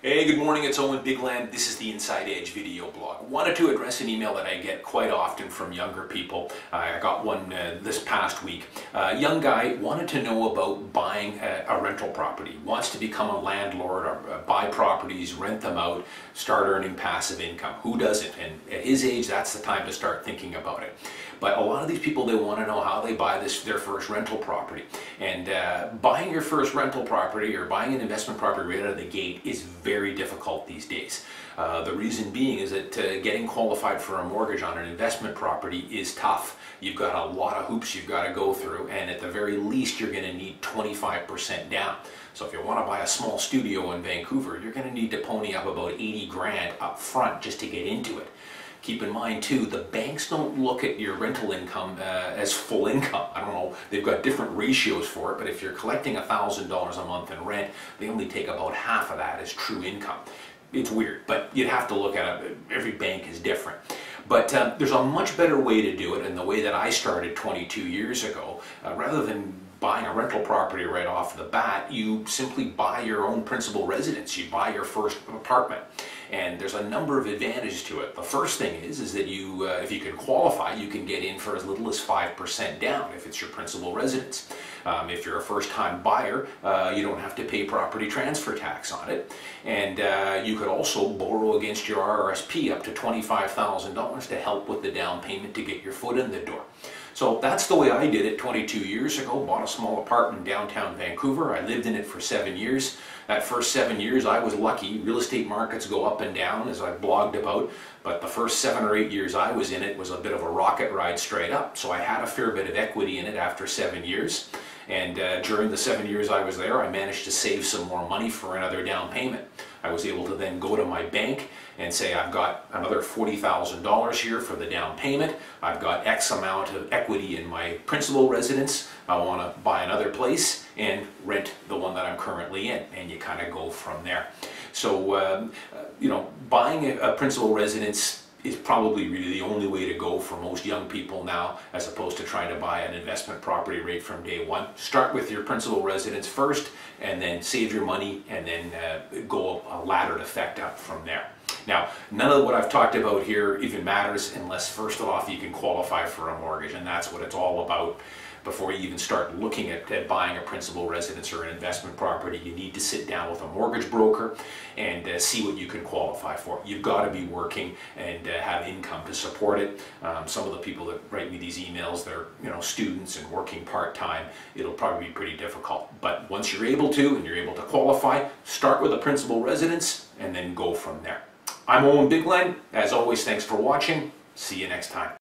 Hey, good morning, it's Owen, Bigland. This is the Inside Edge video blog. Wanted to address an email that I get quite often from younger people. I got one this past week. A young guy wanted to know about buying a rental property. Wants to become a landlord or buy properties, rent them out, start earning passive income. Who doesn't? And at his age, that's the time to start thinking about it. But a lot of these people, they want to know how they buy their first rental property. And buying your first rental property or buying an investment property right out of the gate is very difficult these days. The reason being is that getting qualified for a mortgage on an investment property is tough. You've got a lot of hoops you've got to go through, and at the very least you're going to need 25% down. So if you want to buy a small studio in Vancouver, you're going to need to pony up about 80 grand up front just to get into it. Keep in mind too, the banks don't look at your rental income as full income. I don't know, they've got different ratios for it, but if you're collecting $1,000 a month in rent, they only take about half of that as true income. It's weird, but you'd have to look at it. Every bank is different. But there's a much better way to do it, and the way that I started 22 years ago, rather than buying a rental property right off the bat, you simply buy your own principal residence. You buy your first apartment. And there's a number of advantages to it. The first thing is that you, if you can qualify, you can get in for as little as 5% down if it's your principal residence. If you're a first-time buyer, you don't have to pay property transfer tax on it. And you could also borrow against your RRSP up to $25,000 to help with the down payment to get your foot in the door. So that's the way I did it 22 years ago. Bought a small apartment in downtown Vancouver. I lived in it for 7 years. That first 7 years I was lucky. Real estate markets go up and down, as I've blogged about, but the first 7 or 8 years I was in it was a bit of a rocket ride straight up. So I had a fair bit of equity in it after 7 years. And during the 7 years I was there, I managed to save some more money for another down payment. I was able to then go to my bank and say, I've got another $40,000 here for the down payment. I've got X amount of equity in my principal residence. I want to buy another place and rent the one that I'm currently in. And you kind of go from there. So, you know, buying a principal residence is probably really the only way to go for most young people now, as opposed to trying to buy an investment property right from day one. Start with your principal residence first, and then save your money, and then go a laddered effect up from there. Now, none of what I've talked about here even matters unless, first off, you can qualify for a mortgage, and that's what it's all about. Before you even start looking at buying a principal residence or an investment property, you need to sit down with a mortgage broker and see what you can qualify for. You've got to be working and have income to support it. Some of the people that write me these emails, they're students and working part-time. It'll probably be pretty difficult. But once you're able to and you're able to qualify, start with a principal residence and then go from there. I'm Owen Bigland. As always, thanks for watching. See you next time.